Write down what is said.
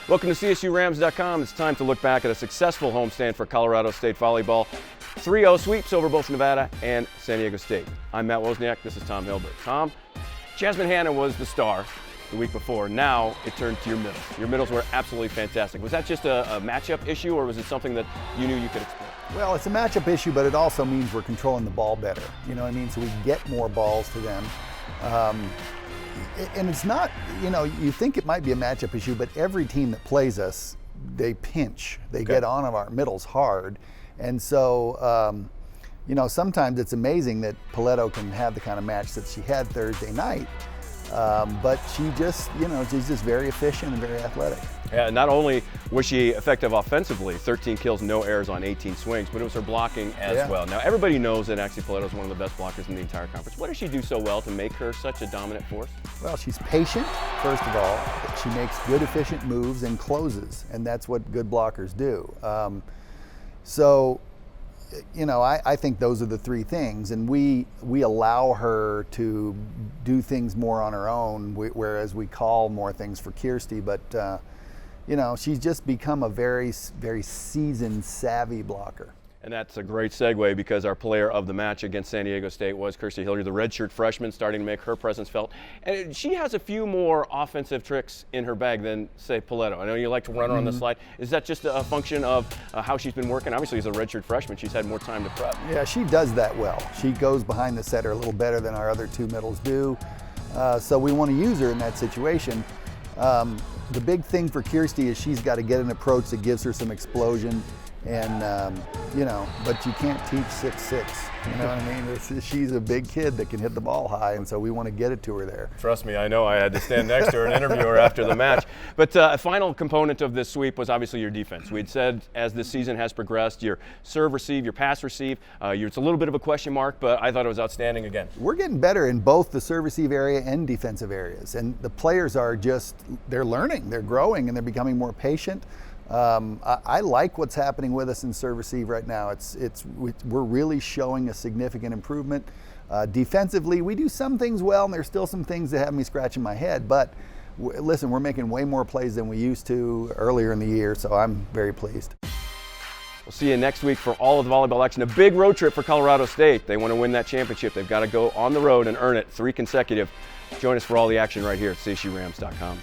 Welcome to CSURams.com. It's time to look back at a successful homestand for Colorado State volleyball. 3-0 sweeps over both Nevada and San Diego State. I'm Matt Wozniak. This is Tom Hilbert. Tom, Jasmine Hanna was the star the week before. Now it turned to your middles. Your middles were absolutely fantastic. Was that just a matchup issue, or was it something that you knew you could exploit? Well, it's a matchup issue, but it also means we're controlling the ball better. You know what I mean? So we get more balls to them. And it's not, you think it might be a matchup issue, but every team that plays us, they pinch. They get on our middles hard. And so, sometimes it's amazing that Paletto can have the kind of match that she had Thursday night. But she's just very efficient and very athletic. Yeah, not only was she effective offensively, 13 kills, no errors on 18 swings, but it was her blocking as well. Now, everybody knows that actually Paletto is one of the best blockers in the entire conference. What does she do so well to make her such a dominant force? Well, she's patient, first of all. She makes good, efficient moves and closes, and that's what good blockers do. I think those are the three things, and we allow her to do things more on her own, whereas we call more things for Kirsty. But she's just become a very, very seasoned, savvy blocker. And that's a great segue, because our player of the match against San Diego State was Kirsty Hilliard, the redshirt freshman, starting to make her presence felt. And she has a few more offensive tricks in her bag than, say, Paletto. I know you like to run her on the slide. Is that just a function of how she's been working? Obviously, as a redshirt freshman, she's had more time to prep. Yeah, she does that well. She goes behind the setter a little better than our other two middles do. So we want to use her in that situation. The big thing for Kirsty is she's got to get an approach that gives her some explosion. And, but you can't teach 6'6", you know what I mean? She's a big kid that can hit the ball high, and so we want to get it to her there. Trust me, I know. I had to stand next to her and interview her after the match. But a final component of this sweep was obviously your defense. We'd said as this season has progressed, your serve receive, your pass receive, it's a little bit of a question mark, but I thought it was outstanding again. We're getting better in both the serve receive area and defensive areas, and the players are they're learning, they're growing, and they're becoming more patient. I like what's happening with us in serve receive right now. We're really showing a significant improvement. Defensively, we do some things well, and there's still some things that have me scratching my head. But listen, we're making way more plays than we used to earlier in the year, so I'm very pleased. We'll see you next week for all of the volleyball action. A big road trip for Colorado State. They want to win that championship. They've got to go on the road and earn it 3 consecutive. Join us for all the action right here at CSURams.com.